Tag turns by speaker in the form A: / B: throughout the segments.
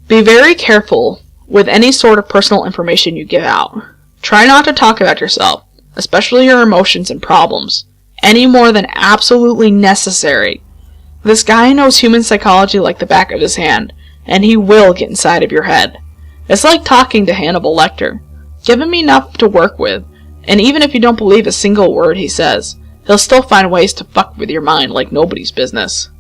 A: Be very careful with any sort of personal information you give out. Try not to talk about yourself, especially your emotions and problems, any more than absolutely necessary. This guy knows human psychology like the back of his hand, and he will get inside of your head. It's like talking to Hannibal Lecter. Give him enough to work with, and even if you don't believe a single word he says, he'll still find ways to fuck with your mind like nobody's business.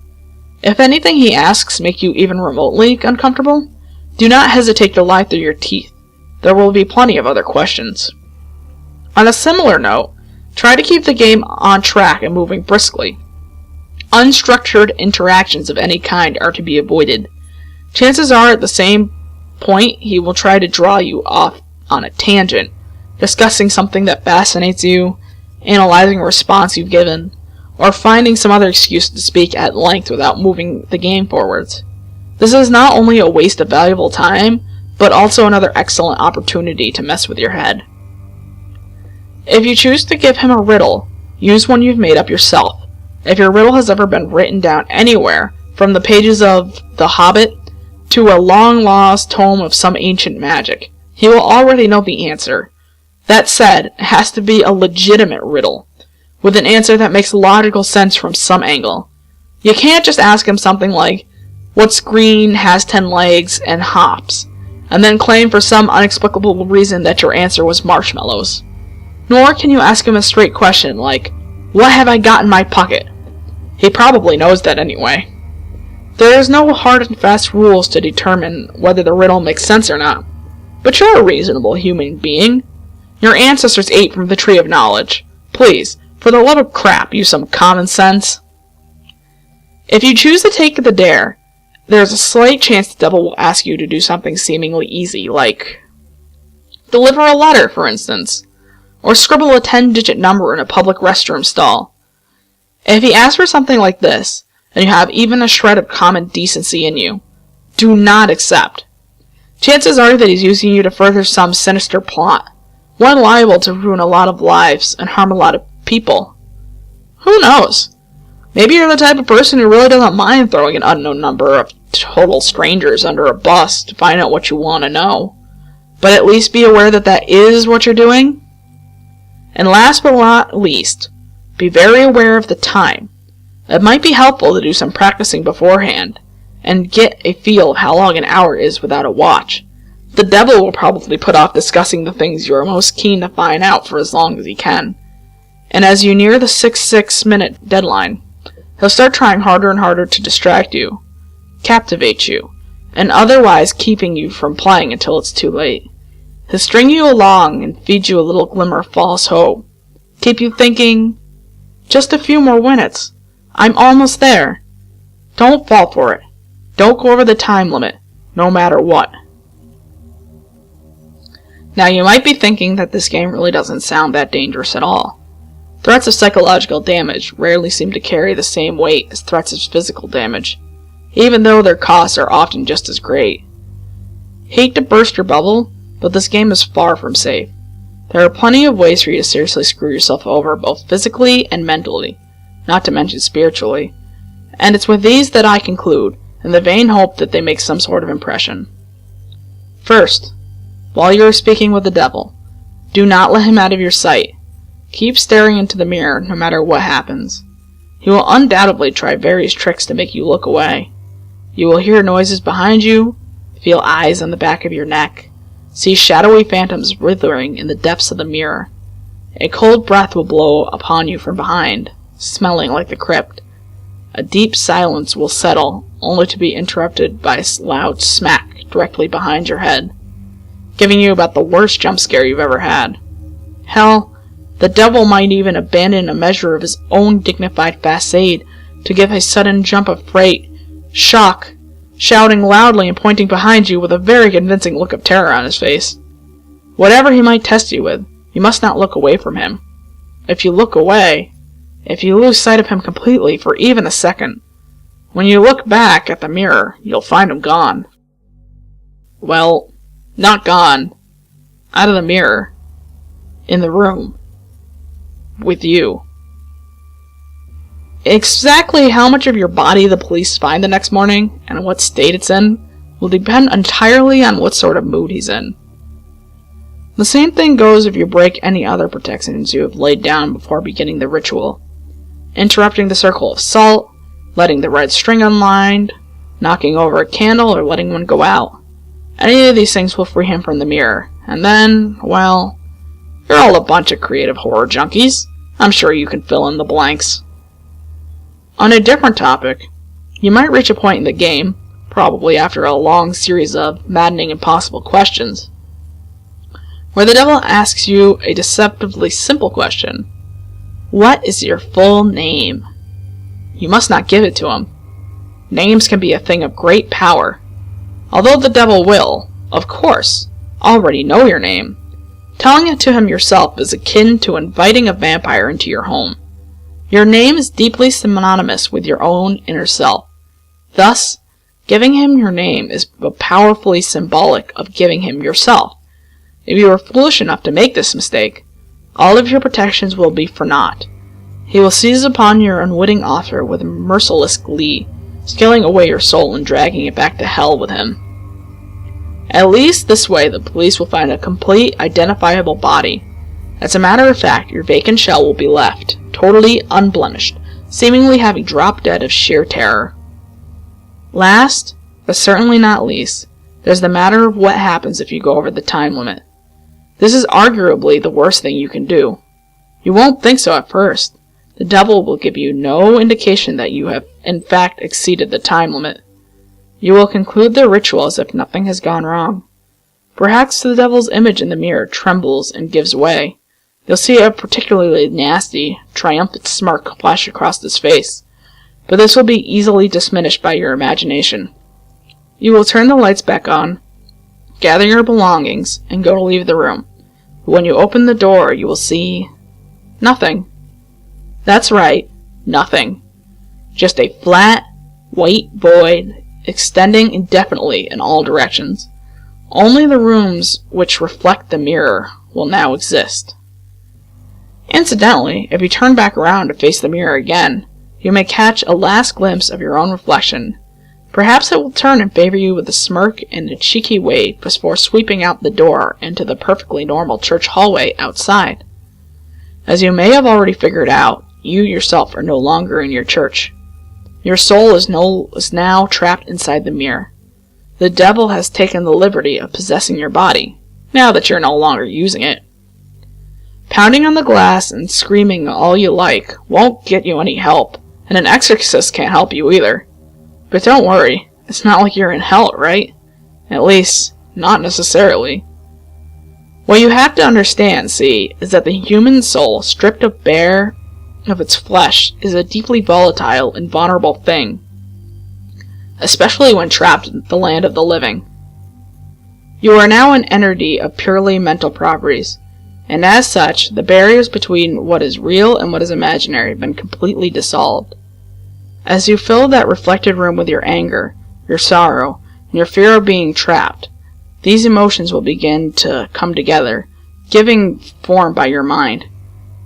A: If anything he asks make you even remotely uncomfortable, do not hesitate to lie through your teeth. There will be plenty of other questions. On a similar note, try to keep the game on track and moving briskly. Unstructured interactions of any kind are to be avoided. Chances are at the same point he will try to draw you off on a tangent, discussing something that fascinates you, analyzing a response you've given, or finding some other excuse to speak at length without moving the game forwards. This is not only a waste of valuable time, but also another excellent opportunity to mess with your head. If you choose to give him a riddle, use one you've made up yourself. If your riddle has ever been written down anywhere, from the pages of The Hobbit to a long-lost tome of some ancient magic, he will already know the answer. That said, it has to be a legitimate riddle, with an answer that makes logical sense from some angle. You can't just ask him something like, "What's green, has 10 legs, and hops?" and then claim for some inexplicable reason that your answer was marshmallows. Nor can you ask him a straight question like, "What have I got in my pocket?" He probably knows that anyway. There is no hard and fast rules to determine whether the riddle makes sense or not. But you're a reasonable human being. Your ancestors ate from the tree of knowledge. Please, for the love of crap, use some common sense. If you choose to take the dare, there's a slight chance the devil will ask you to do something seemingly easy, like deliver a letter, for instance, or scribble a 10-digit number in a public restroom stall. If he asks for something like this, and you have even a shred of common decency in you, do not accept. Chances are that he's using you to further some sinister plot, one liable to ruin a lot of lives and harm a lot of people. Who knows? Maybe you're the type of person who really doesn't mind throwing an unknown number of total strangers under a bus to find out what you want to know. But at least be aware that that is what you're doing. And last but not least, be very aware of the time. It might be helpful to do some practicing beforehand, and get a feel of how long an hour is without a watch. The devil will probably put off discussing the things you are most keen to find out for as long as he can. And as you near the 6-minute deadline, he'll start trying harder and harder to distract you, captivate you, and otherwise keeping you from playing until it's too late. He'll string you along and feed you a little glimmer of false hope. Keep you thinking, just a few more minutes. I'm almost there. Don't fall for it. Don't go over the time limit, no matter what. Now you might be thinking that this game really doesn't sound that dangerous at all. Threats of psychological damage rarely seem to carry the same weight as threats of physical damage, even though their costs are often just as great. Hate to burst your bubble, but this game is far from safe. There are plenty of ways for you to seriously screw yourself over, both physically and mentally, not to mention spiritually, and it's with these that I conclude, in the vain hope that they make some sort of impression. First, while you are speaking with the devil, do not let him out of your sight. Keep staring into the mirror no matter what happens. He will undoubtedly try various tricks to make you look away. You will hear noises behind you, feel eyes on the back of your neck, see shadowy phantoms writhing in the depths of the mirror. A cold breath will blow upon you from behind, smelling like the crypt. A deep silence will settle, only to be interrupted by a loud smack directly behind your head, giving you about the worst jump scare you've ever had. Hell, the devil might even abandon a measure of his own dignified facade to give a sudden jump of fright, shock, shouting loudly and pointing behind you with a very convincing look of terror on his face. Whatever he might test you with, you must not look away from him. If you look away, if you lose sight of him completely for even a second, when you look back at the mirror, you'll find him gone. Well, not gone. Out of the mirror. In the room. With you. Exactly how much of your body the police find the next morning, and what state it's in, will depend entirely on what sort of mood he's in. The same thing goes if you break any other protections you have laid down before beginning the ritual. Interrupting the circle of salt, letting the red string unwind, knocking over a candle, or letting one go out. Any of these things will free him from the mirror, and then, well, you're all a bunch of creative horror junkies. I'm sure you can fill in the blanks. On a different topic, you might reach a point in the game, probably after a long series of maddening impossible questions, where the devil asks you a deceptively simple question. What is your full name? You must not give it to him. Names can be a thing of great power. Although the devil will, of course, already know your name, telling it to him yourself is akin to inviting a vampire into your home. Your name is deeply synonymous with your own inner self. Thus, giving him your name is powerfully symbolic of giving him yourself. If you are foolish enough to make this mistake, all of your protections will be for naught. He will seize upon your unwitting offer with merciless glee, scaling away your soul and dragging it back to hell with him. At least this way the police will find a complete, identifiable body. As a matter of fact, your vacant shell will be left, totally unblemished, seemingly having dropped dead of sheer terror. Last, but certainly not least, there's the matter of what happens if you go over the time limit. This is arguably the worst thing you can do. You won't think so at first. The devil will give you no indication that you have in fact exceeded the time limit. You will conclude the ritual as if nothing has gone wrong. Perhaps the devil's image in the mirror trembles and gives way. You'll see a particularly nasty, triumphant smirk flash across his face, but this will be easily diminished by your imagination. You will turn the lights back on, gather your belongings, and go to leave the room. But when you open the door, you will see nothing. That's right, nothing. Just a flat, white void extending indefinitely in all directions. Only the rooms which reflect the mirror will now exist. Incidentally, if you turn back around to face the mirror again, you may catch a last glimpse of your own reflection. Perhaps it will turn and favor you with a smirk and a cheeky wave before sweeping out the door into the perfectly normal church hallway outside. As you may have already figured out, you yourself are no longer in your church. Your soul is now trapped inside the mirror. The devil has taken the liberty of possessing your body, now that you're no longer using it. Pounding on the glass and screaming all you like won't get you any help, and an exorcist can't help you either. But don't worry, it's not like you're in hell, right? At least, not necessarily. What you have to understand, see, is that the human soul, stripped bare of its flesh, is a deeply volatile and vulnerable thing, especially when trapped in the land of the living. You are now an entity of purely mental properties, and as such, the barriers between what is real and what is imaginary have been completely dissolved. As you fill that reflected room with your anger, your sorrow, and your fear of being trapped, these emotions will begin to come together, giving form by your mind.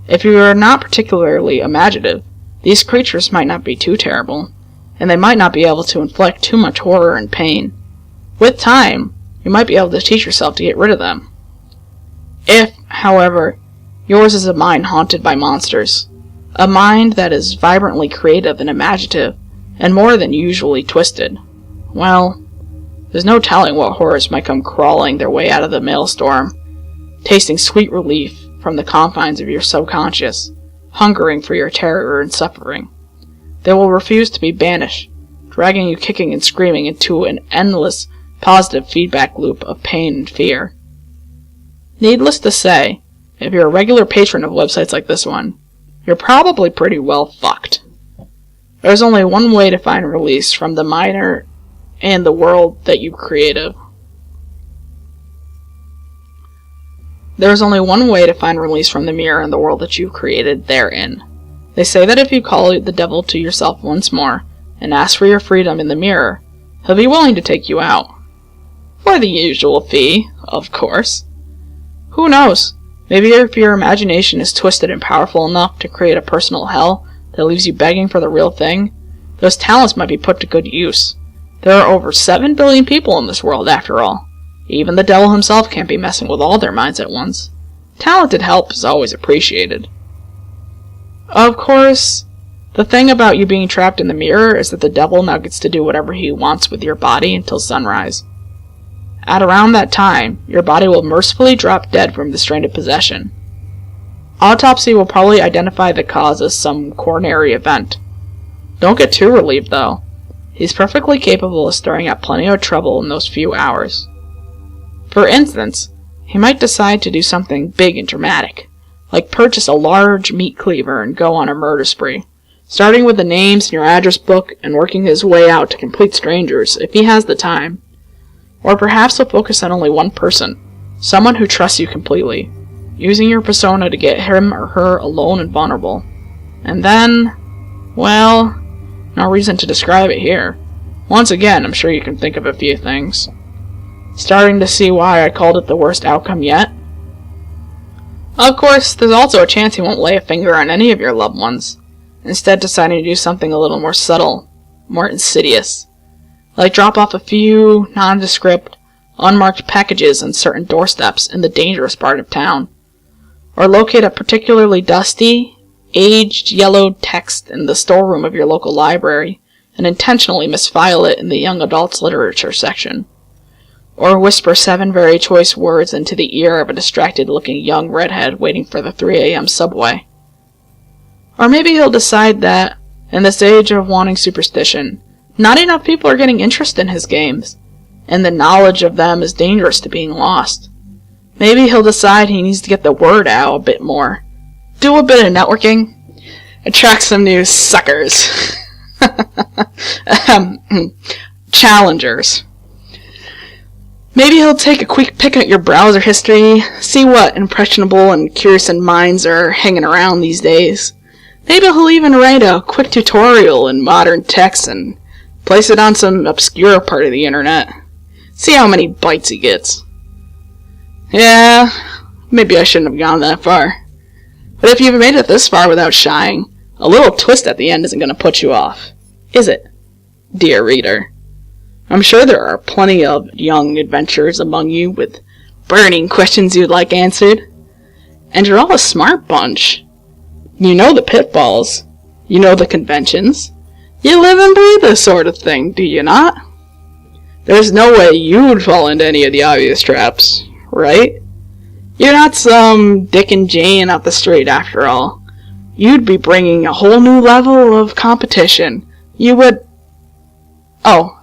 A: If you are not particularly imaginative, these creatures might not be too terrible, and they might not be able to inflict too much horror and pain. With time, you might be able to teach yourself to get rid of them. If, however, yours is a mind haunted by monsters, a mind that is vibrantly creative and imaginative, and more than usually twisted, well, there's no telling what horrors might come crawling their way out of the maelstrom, tasting sweet relief from the confines of your subconscious, hungering for your terror and suffering. They will refuse to be banished, dragging you kicking and screaming into an endless, positive feedback loop of pain and fear. Needless to say, if you're a regular patron of websites like this one, you're probably pretty well fucked. There's only one way to find release from the minor and the world that you created. There is only one way to find release from the mirror and the world that you created therein. They say that if you call the devil to yourself once more, and ask for your freedom in the mirror, he'll be willing to take you out. For the usual fee, of course. Who knows? Maybe if your imagination is twisted and powerful enough to create a personal hell that leaves you begging for the real thing, those talents might be put to good use, There are over 7 billion people in this world, after all. Even the devil himself can't be messing with all their minds at once. Talented help is always appreciated. Of course, the thing about you being trapped in the mirror is that the devil now gets to do whatever he wants with your body until sunrise. At around that time, your body will mercifully drop dead from the strain of possession. Autopsy will probably identify the cause as some coronary event. Don't get too relieved, though. He's perfectly capable of stirring up plenty of trouble in those few hours. For instance, he might decide to do something big and dramatic, like purchase a large meat cleaver and go on a murder spree, starting with the names in your address book and working his way out to complete strangers if he has the time. Or perhaps he'll focus on only one person, someone who trusts you completely, using your persona to get him or her alone and vulnerable. And then, well, no reason to describe it here. Once again, I'm sure you can think of a few things. Starting to see why I called it the worst outcome yet? Of course, there's also a chance he won't lay a finger on any of your loved ones, instead deciding to do something a little more subtle, more insidious, like drop off a few nondescript, unmarked packages on certain doorsteps in the dangerous part of town, or locate a particularly dusty, aged, yellowed text in the storeroom of your local library and intentionally misfile it in the young adults literature section, or whisper 7 very choice words into the ear of a distracted-looking young redhead waiting for the 3 a.m. subway. Or maybe he'll decide that, in this age of wanting superstition, not enough people are getting interest in his games, and the knowledge of them is dangerous to being lost. Maybe he'll decide he needs to get the word out a bit more, do a bit of networking, attract some new suckers. Challengers. Maybe he'll take a quick pick at your browser history, see what impressionable and curious minds are hanging around these days. Maybe he'll even write a quick tutorial in modern text and place it on some obscure part of the internet. See how many bites he gets. Yeah, maybe I shouldn't have gone that far. But if you've made it this far without shying, a little twist at the end isn't going to put you off, is it, dear reader? I'm sure there are plenty of young adventurers among you with burning questions you'd like answered. And you're all a smart bunch. You know the pitfalls. You know the conventions. You live and breathe this sort of thing, do you not? There's no way you'd fall into any of the obvious traps, right? You're not some Dick and Jane off the street, after all. You'd be bringing a whole new level of competition. You would... Oh.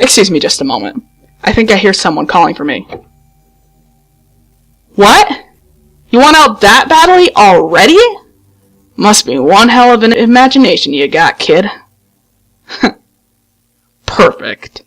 A: Excuse me just a moment. I think I hear someone calling for me. What? You want out that badly already? Must be one hell of an imagination you got, kid. Perfect.